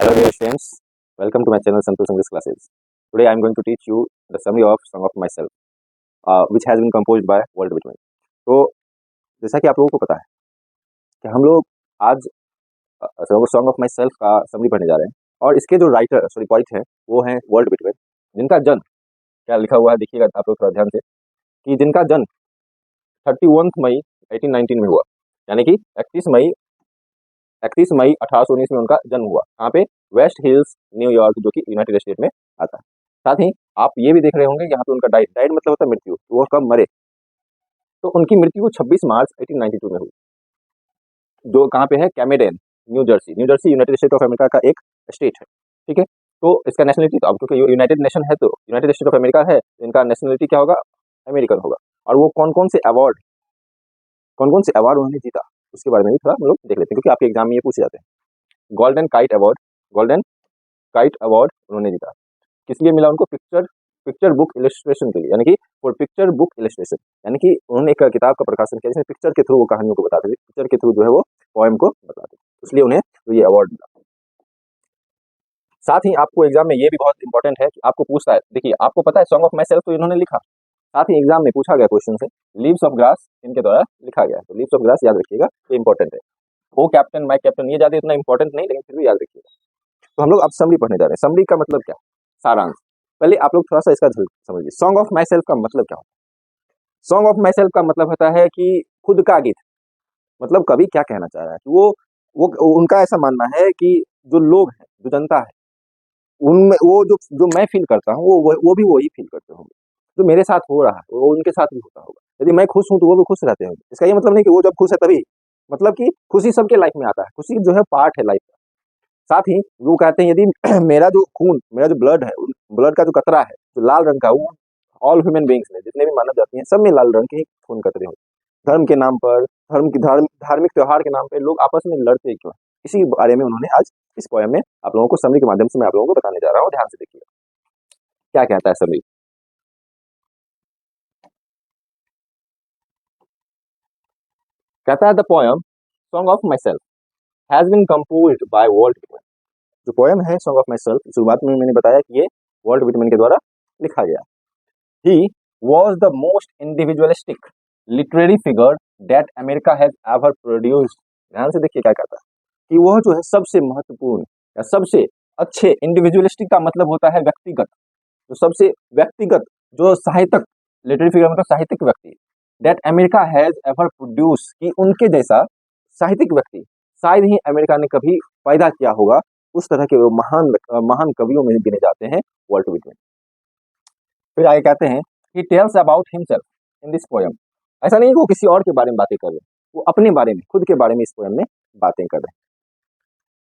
Hello dear students, welcome to my channel Santosh English Classes. Today I am going to teach you the summary of Song of Myself, which has been composed by Walt Whitman. तो जैसा कि आप लोगों को पता है कि हम लोग आज सॉन्ग ऑफ माई सेल्फ का समरी पढ़ने जा रहे हैं, और इसके जो पोइट हैं वो हैं वर्ल्ड विटमैन, जिनका जन्म क्या लिखा हुआ है देखिएगा आप लोग थोड़ा ध्यान से, कि जिनका जन्म 31 मई 1819 में हुआ, यानी कि 31 मई 1819 में उनका जन्म हुआ। कहाँ पे? वेस्ट हिल्स, न्यूयॉर्क, जो कि यूनाइटेड स्टेट में आता है। साथ ही आप ये भी देख रहे होंगे यहाँ पे उनका डाइड मतलब होता है मृत्यु, तो वो कब मरे, तो उनकी मृत्यु 26 मार्च 1892 में हुई, जो कहाँ पे है? Camden, New Jersey United State of America का एक स्टेट है। ठीक है, तो इसका नेशनलिटी, तो अब क्योंकि यूनाइटेड नेशन है तो यूनाइटेड स्टेट ऑफ अमेरिका है, तो इनका नेशनलिटी क्या होगा? अमेरिकन होगा। और वो कौन कौन से अवार्ड उन्होंने जीता, उसके बारे में भी थोड़ा हम लोग देख लेते हैं, क्योंकि आपके एग्जाम में ये पूछे जाते हैं। गोल्डन काइट अवार्ड उन्होंने जीता। किस लिए मिला उनको? पिक्चर बुक इलस्ट्रेशन के लिए, यानी कि फॉर पिक्चर बुक इलस्ट्रेशन, यानी कि उन्होंने एक किताब का प्रकाशन किया जिसमें पिक्चर के थ्रू वो कहानियों को बताते थे, पिक्चर के थ्रू जो है वो पोएम को बताते थे, इसलिए उन्हें तो ये अवार्ड मिला। साथ ही आपको एग्जाम में ये भी बहुत इंपॉर्टेंट है कि आपको पूछता है, देखिए आपको पता है सॉन्ग ऑफ माई सेल्फ तो इन्होंने लिखा, साथ ही एग्जाम में पूछा गया क्वेश्चन से लीव्स ऑफ ग्रास इनके द्वारा लिखा गया है, तो लीव्स ऑफ ग्रास याद रखिएगा, ये इंपॉर्टेंट है। ओ कैप्टन माई कैप्टन ये ज्यादा इतना इंपॉर्टेंट नहीं, लेकिन फिर भी याद रखिएगा। तो हम लोग अब समरी पढ़ने जा रहे हैं। समरी का मतलब क्या? सारांश। पहले आप लोग थोड़ा सा इसका समझिए, सॉन्ग ऑफ माई सेल्फ का मतलब क्या होता है? सॉन्ग ऑफ माई सेल्फ का मतलब होता है कि खुद का गीत, मतलब कवि क्या कहना चाह रहा है कि वो उनका ऐसा मानना है कि जो लोग हैं, जो जनता है, उनमें वो जो मैं फील करता हूँ वो भी वही फील करते होंगे, जो मेरे साथ हो रहा है वो उनके साथ भी होता होगा। यदि मैं खुश हूँ तो वो भी खुश रहते होंगे। इसका ये मतलब नहीं कि वो जब खुश है तभी, मतलब कि खुशी सबके लाइफ में आता है, खुशी जो है पार्ट है लाइफ का। साथ ही वो कहते हैं यदि मेरा जो ब्लड है, ब्लड का जो कतरा है, जो लाल रंग का, वो ऑल ह्यूमन बींग्स में, जितने भी मानव जाति हैं, सब में लाल रंग के ही खून कतरे होंगे। धर्म के नाम पर, धार्मिक त्योहार के नाम पर लोग आपस में लड़ते क्यों हैं, इसी बारे में उन्होंने आज इस पोएम में आप लोगों को समरी के माध्यम से मैं आप लोगों को बताने जा रहा हूँ। ध्यान से देखिए क्या कहता है समरी। कहता है the poem song of myself has been composed by Walt Whitman. जो पोएम है सॉन्ग ऑफ माई सेल्फ, शुरुआत में मैंने बताया कि ये वॉल्ट विटमैन के द्वारा लिखा गया। He was the most individualistic literary figure that America has ever produced. ध्यान से देखिए क्या कहता है कि वह जो है सबसे महत्वपूर्ण या सबसे अच्छे, इंडिविजुअलिस्टिक का मतलब होता है व्यक्तिगत, जो सबसे व्यक्तिगत, जो साहित्यक, लिटरेरी फिगर मतलब साहित्यिक व्यक्ति, that America has ever produce, कि उनके जैसा साहित्यिक व्यक्ति शायद ही अमेरिका ने कभी पैदा किया होगा। उस तरह के वो महान कवियों में गिने जाते हैं वॉल्ट विटमैन। फिर आगे कहते हैं he tells about himself in this poem. ऐसा नहीं कि वो किसी और के बारे में बातें कर रहे हैं, वो अपने बारे में, खुद के बारे में इस पोएम में बातें कर रहे हैं।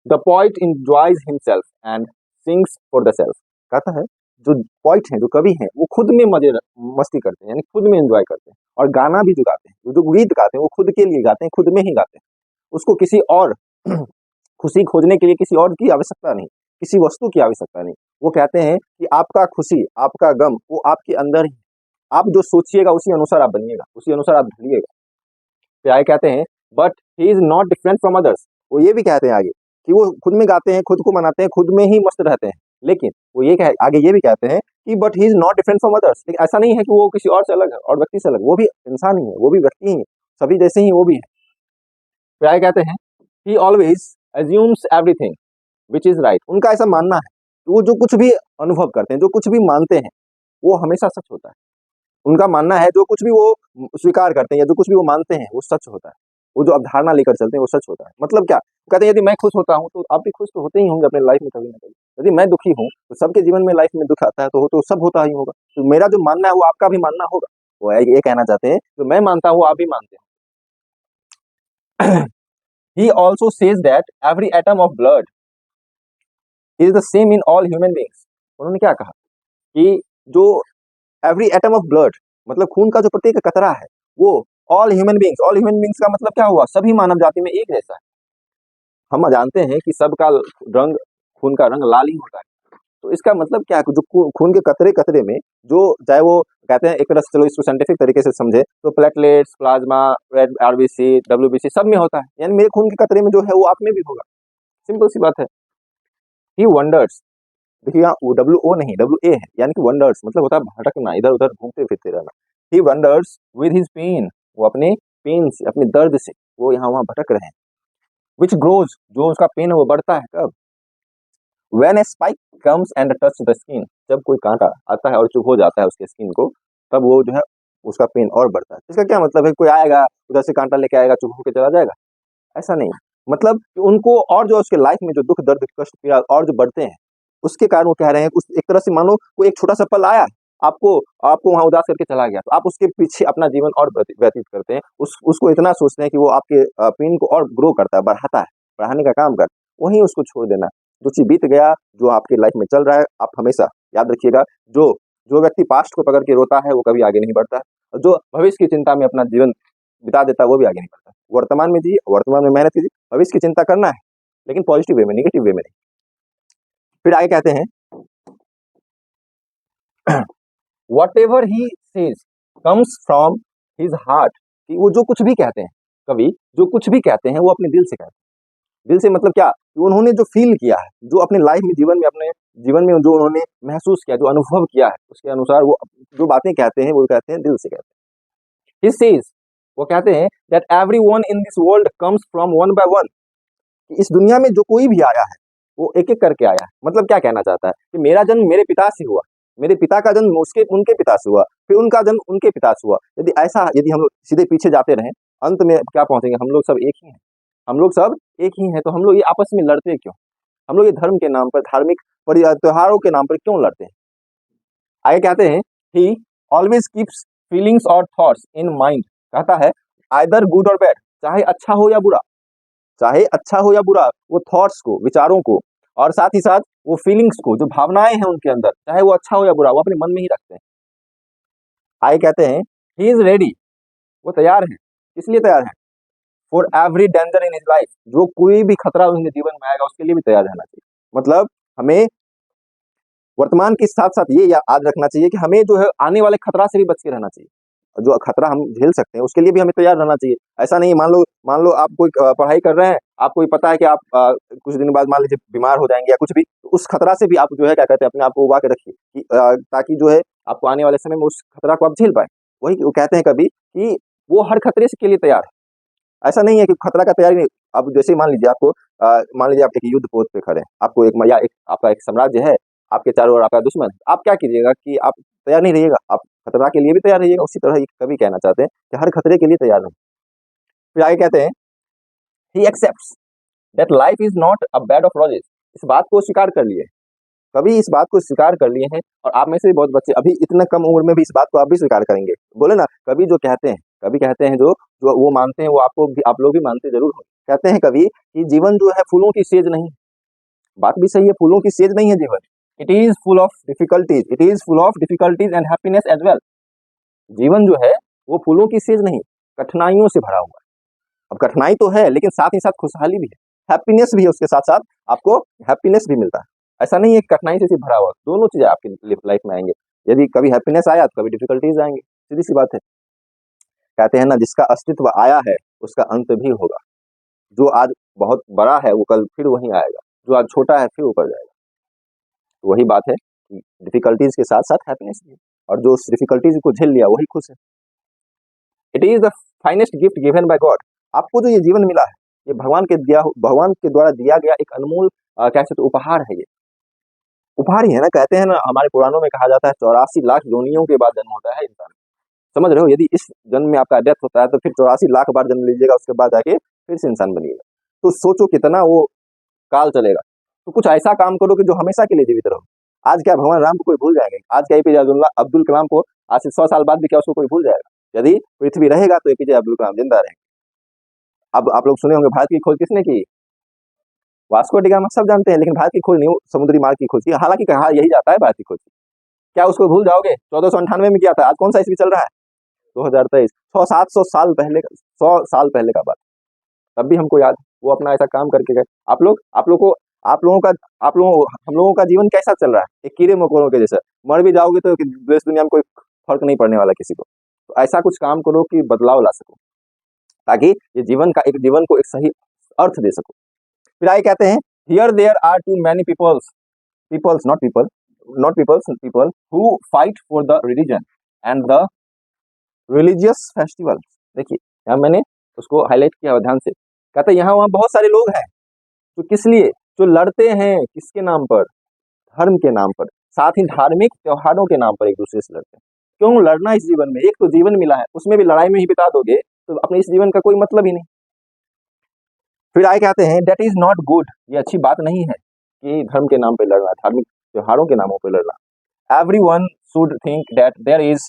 The poet enjoys himself and sings for the self. कहता है जो पोइट हैं, जो कवि हैं, वो खुद में मस्ती करते हैं, यानी खुद में एंजॉय करते हैं, और गाना भी जो गाते हैं, जो गीत गाते हैं, वो खुद के लिए गाते हैं, खुद में ही गाते हैं। उसको किसी और खुशी खोजने के लिए किसी और की आवश्यकता नहीं, किसी वस्तु की आवश्यकता नहीं। वो कहते हैं कि आपका खुशी, आपका गम, वो आपके अंदर ही, आप जो सोचिएगा उसी अनुसार आप बनिएगा, उसी अनुसार आप ढलिएगा। फिर आगे कहते हैं but he is not different from others. वो ये भी कहते हैं आगे कि वो खुद में गाते हैं, खुद को मनाते हैं, खुद में ही मस्त रहते हैं, लेकिन वो आगे ये भी कहते हैं कि but he is not different from others. लेकिन ऐसा नहीं है कि वो किसी और से अलग है और व्यक्ति से अलग, वो भी इंसान ही है, वो भी व्यक्ति ही है, सभी जैसे ही वो भी है। फिर आगे कहते हैं ही always assumes everything which is right। उनका ऐसा मानना है कि वो जो कुछ भी अनुभव करते हैं, जो कुछ भी मानते हैं, वो हमेशा सच होता है। उनका मानना है जो कुछ भी वो स्वीकार करते हैं या जो कुछ भी वो मानते हैं वो सच होता है, वो जो अवधारणा लेकर चलते हैं वो सच होता है। मतलब क्या कहते हैं, यदि मैं खुश होता हूँ तो आप भी खुश तो होते ही होंगे अपने लाइफ में कभी ना कभी। यदि मैं दुखी हूँ तो सबके जीवन में लाइफ में दुख आता है, तो सब होता ही होगा। तो मेरा जो मानना है वो आपका भी मानना होगा। वो ये कहना चाहते हैं जो मैं मानता हूँ आप भी मानते हैं। He also says that every atom of blood is the same in all human beings। उन्होंने क्या कहा कि जो every atom of blood मतलब खून का जो प्रत्येक कतरा है, वो all human beings का मतलब क्या हुआ? सभी मानव जाति में एक जैसा है। हम जानते हैं कि सबका रंग, खून का रंग लाल ही होता है, तो इसका मतलब क्या है? जो खून के कतरे कतरे में जो, चाहे वो कहते हैं एक तरह से, चलो इसको साइंटिफिक तरीके से समझे तो platelets, plasma, red RBC, WBC सब में होता है, यानी मेरे खून के कतरे में जो है वो आप में भी होगा। सिंपल सी बात है। ही वंडर्स, देखिए यहाँ वो WO नहीं WA है, यानी कि वंडर्स मतलब होता है भटकना, इधर उधर घूमते फिरते रहना। ही वंडर्स विद हिज पेन, वो अपने पेन से, अपने दर्द से वो यहाँ वहाँ भटक रहे हैं। विच ग्रोज, जो उसका पेन है वो बढ़ता है कब? When A spike comes and touch the skin, जब कोई कांटा आता है और चुभ हो जाता है उसके स्किन को, तब वो जो है उसका पेन और बढ़ता है। इसका क्या मतलब है? कोई आएगा उधर से कांटा लेके आएगा, चुभ होके चला जाएगा? ऐसा नहीं, मतलब कि उनको और जो उसके लाइफ में जो दुख दर्द कष्ट पीड़ा और जो बढ़ते हैं, उसके कारण वो कह रहे हैं उस एक तरह से मानो कोई एक छोटा सा पल आया, आपको आपको वहां उदास करके चला गया, तो आप उसके पीछे अपना जीवन और व्यतीत करते हैं, उसको इतना सोचते हैं कि वो आपके पेन को और ग्रो करता है, बढ़ाता है, बढ़ाने का काम करता है, वहीं उसको छोड़ देना। जो चीज बीत गया, जो आपके लाइफ में चल रहा है, आप हमेशा याद रखिएगा, जो जो व्यक्ति पास्ट को पकड़ के रोता है वो कभी आगे नहीं बढ़ता है, और जो भविष्य की चिंता में अपना जीवन बिता देता है वो भी आगे नहीं बढ़ता। वर्तमान में जी, वर्तमान में मेहनत कीजिए, भविष्य की चिंता करना है लेकिन पॉजिटिव वे में, नेगेटिव वे में नहीं। फिर आगे कहते हैं what ever he says comes from his heart, कि वो जो कुछ भी कहते हैं, कवि जो कुछ भी कहते हैं वो अपने दिल से कहते हैं। दिल से मतलब क्या? कि उन्होंने जो फील किया है, जो अपने लाइफ में जीवन में अपने जीवन में जो उन्होंने महसूस किया, जो अनुभव किया है, उसके अनुसार वो जो बातें कहते हैं वो कहते हैं, दिल से कहते हैं। ही सेज, वो कहते हैं that everyone in this world comes from one by one, कि इस दुनिया में जो कोई भी आया है वो एक एक करके आया है। मतलब क्या कहना चाहता है? कि मेरा जन्म मेरे पिता से हुआ, मेरे पिता का जन्म उसके उनके पिता से हुआ, फिर उनका जन्म उनके पिता से हुआ। यदि हम लोग सीधे पीछे जाते रहें, अंत में क्या पहुंचेंगे? हम लोग सब एक ही हैं, हम लोग सब एक ही हैं। तो हम लोग ये आपस में लड़ते क्यों? हम लोग ये धर्म के नाम पर, धार्मिक त्योहारों के नाम पर क्यों लड़ते हैं? आगे कहते हैं ही ऑलवेज कीप्स फीलिंग्स और थॉट्स इन माइंड, कहता है आइदर गुड और बैड, चाहे अच्छा हो या बुरा, चाहे अच्छा हो या बुरा, वो थॉट्स को, विचारों को, और साथ ही साथ वो फीलिंग्स को, जो भावनाएं हैं उनके अंदर, चाहे वो अच्छा हो या बुरा, वो अपने मन में ही रखते हैं। आगे कहते हैं ही इज रेडी, वो तैयार है। किस लिए तैयार है? For every danger in his life, जो कोई भी खतरा उनके जीवन में आएगा उसके लिए भी तैयार रहना चाहिए। मतलब हमें वर्तमान के साथ साथ ये याद रखना चाहिए कि हमें जो है आने वाले खतरा से भी बच के रहना चाहिए, जो खतरा हम झेल सकते हैं उसके लिए भी हमें तैयार रहना चाहिए। ऐसा नहीं, मान लो आप कोई पढ़ाई कर रहे हैं, आपको ये पता है कि आप कुछ दिन बाद मान लीजिए बीमार हो जाएंगे या कुछ भी, तो उस खतरा से भी आप जो है क्या कहते हैं, अपने आप को उगा के रखिए, कि ताकि जो है आपको आने वाले समय में उस खतरा को आप झेल पाए। वही वो कहते हैं कभी कि वो हर खतरे के लिए तैयार है। ऐसा नहीं है कि खतरा का तैयारी नहीं। अब जैसे मान लीजिए आपको मान लीजिए आप एक युद्ध पोत पे खड़े हैं, आपको आपका एक साम्राज्य है, आपके चारों ओर आपका दुश्मन है, आप क्या कीजिएगा कि आप तैयार नहीं रहिएगा, आप खतरा के लिए भी तैयार रहिएगा। उसी तरह ये कभी कहना चाहते हैं कि हर खतरे के लिए तैयार रहो। फिर आगे कहते हैं he accepts that life is not a bed of roses, इस बात को स्वीकार कर लिए, कभी इस बात को स्वीकार कर लिए हैं, और आप में से भी बहुत बच्चे अभी इतना कम उम्र में भी इस बात को आप भी स्वीकार करेंगे। बोले ना, कभी जो कहते हैं, कभी कहते हैं जो जो वो मानते हैं, वो आपको भी, आप लोग भी मानते जरूर हो। कहते हैं कभी कि जीवन जो है फूलों की सेज नहीं। बात भी सही है, फूलों की सेज नहीं है जीवन। It is full of difficulties, it is full of difficulties and happiness as well. जीवन जो है वो फूलों की सेज नहीं, कठिनाइयों से भरा हुआ है। अब कठिनाई तो है लेकिन साथ ही साथ खुशहाली भी है, हैप्पीनेस भी है, उसके साथ साथ आपको हैप्पीनेस भी मिलता है। ऐसा नहीं है कठिनाई से सिर्फ भरा हुआ, दोनों चीजें आपकी लाइफ में आएंगे। यदि कभी हैप्पीनेस आया तो कभी डिफिकल्टीज आएंगे, सीधी सी बात है। कहते हैं ना, जिसका अस्तित्व आया है उसका अंत भी होगा। जो आज बहुत बड़ा है वो कल फिर वहीं आएगा, जो आज छोटा है फिर ऊपर जाएगा। तो वही बात है कि डिफिकल्टीज के साथ साथ हैप्पीनेस भी है, और जो उस डिफिकल्टीज को झेल लिया वही खुश है। It is the finest gift given by God, आपको जो ये जीवन मिला है, ये भगवान के द्वारा दिया गया एक अनमोल कैसे तो उपहार है। ये उपहार ही है ना। कहते हैं ना, हमारे पुराणों में कहा जाता है 84 लाख योनियों के बाद जन्म होता है इंसान। समझ रहे हो? यदि इस जन्म में आपका डेथ होता है तो फिर 84 लाख बार जन्म लीजिएगा, उसके बाद जाके फिर से इंसान बनिएगा। तो सोचो कितना वो काल चलेगा। तो कुछ ऐसा काम करो कि जो हमेशा के लिए जीवित रहो। आज क्या भगवान राम को कोई भूल जाएंगे? आज क्या APJ अब्दुल कलाम को आज से 100 साल बाद भी क्या उसको कोई भूल जाएगा? यदि पृथ्वी रहेगा तो APJ अब्दुल कलाम जिंदा रहेंगे। अब आप लोग सुने होंगे भारत की खोज किसने की? वास्को डी गामा, सब जानते हैं, लेकिन भारत की खोज नहीं, समुद्री मार्ग की खोज की। हालांकि कहा यही जाता है भारत की खोज। क्या उसको भूल जाओगे? 1498 में किया था। आज कौन सा ईस्वी चल रहा है? 2023। 600-700 साल पहले, 100 साल पहले का बात। तब भी हमको याद, वो अपना ऐसा काम करके गए। आप लोगों का हम लोगों का जीवन कैसा चल रहा है? एक कीड़े मकोड़ों के जैसा। मर भी जाओगे तो देश दुनिया में कोई फर्क नहीं पड़ने वाला किसी को। तो ऐसा कुछ काम करो कि बदलाव ला सको, ताकि ये जीवन को एक सही अर्थ दे सको। फिर आगे कहते हैं here there are too many peoples not people who fight for the religion and the religious festival. देखिए यहाँ मैंने उसको हाईलाइट किया ध्यान से, कहता है यहाँ वहाँ बहुत सारे लोग हैं जो किस लिए, जो लड़ते हैं किसके नाम पर, धर्म के नाम पर, साथ ही धार्मिक त्योहारों के नाम पर एक दूसरे से लड़ते हैं। क्यों लड़ना इस जीवन में, एक तो जीवन मिला है उसमें भी लड़ाई में ही बिता दोगे तो अपने इस जीवन का कोई मतलब ही नहीं। फिर आए कहते हैं दैट इज नॉट गुड, ये अच्छी बात नहीं है कि धर्म के नाम पर लड़ना, धार्मिक त्योहारों के नामों पर लड़ना। Everyone should think that there is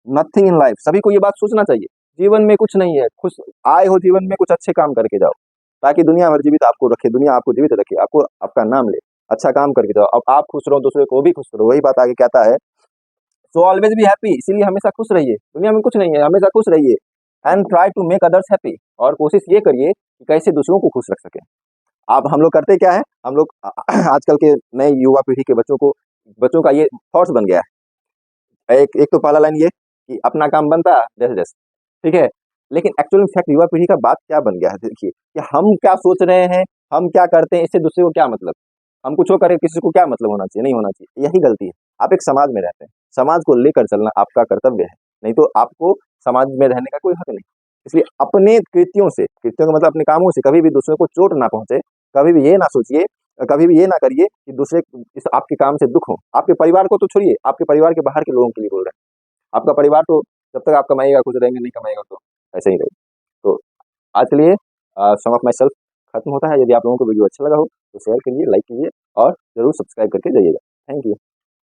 nothing in life, सभी को ये बात सोचना चाहिए जीवन में कुछ नहीं है, खुश आए हो जीवन में कुछ अच्छे काम करके जाओ ताकि दुनिया भर जीवित आपको रखे, दुनिया आपको जीवित रखे, आपको आपका नाम ले, अच्छा काम करके जाओ, अब आप खुश रहो दूसरे को भी खुश करो। वही बात आगे कहता है सो ऑलवेज बी हैप्पी, इसीलिए हमेशा खुश रहिए, दुनिया में कुछ नहीं है हमेशा खुश रहिए। And try to make others happy, और कोशिश ये करिए कि कैसे दूसरों को खुश रख सके। अब हम लोग करते क्या है, हम लोग आजकल के नए युवा पीढ़ी के बच्चों का ये थॉट्स बन गया है। एक तो पहला लाइन ये कि अपना काम बनता जैसे ठीक है, लेकिन एक्चुअल फैक्ट युवा पीढ़ी का बात क्या बन गया है, देखिए कि हम क्या सोच रहे हैं, हम क्या करते हैं, इससे दूसरे को क्या मतलब, हम कुछ हो करे किसी को क्या मतलब होना चाहिए, नहीं होना चाहिए, यही गलती है। आप एक समाज में रहते हैं, समाज को लेकर चलना आपका कर्तव्य है, नहीं तो आपको समाज में रहने का कोई हक नहीं। इसलिए अपने कृत्यों का मतलब अपने कामों से कभी भी दूसरों को चोट ना पहुंचे, कभी भी ये ना सोचिए, कभी भी ये ना करिए कि दूसरे इस आपके काम से दुख हो। आपके परिवार को तो छोड़िए, आपके परिवार के बाहर के लोगों के लिए बोल रहे हैं, आपका परिवार तो जब तक आप कमाइएगा खुश रहेंगे, नहीं कमाइएगा तो ऐसे ही रहेगा। तो आज के लिए सम ऑफ माई सेल्फ खत्म होता है। यदि आप लोगों को वीडियो अच्छा लगा हो तो शेयर कीजिए, लाइक कीजिए और जरूर सब्सक्राइब करके जाइएगा। Thank you.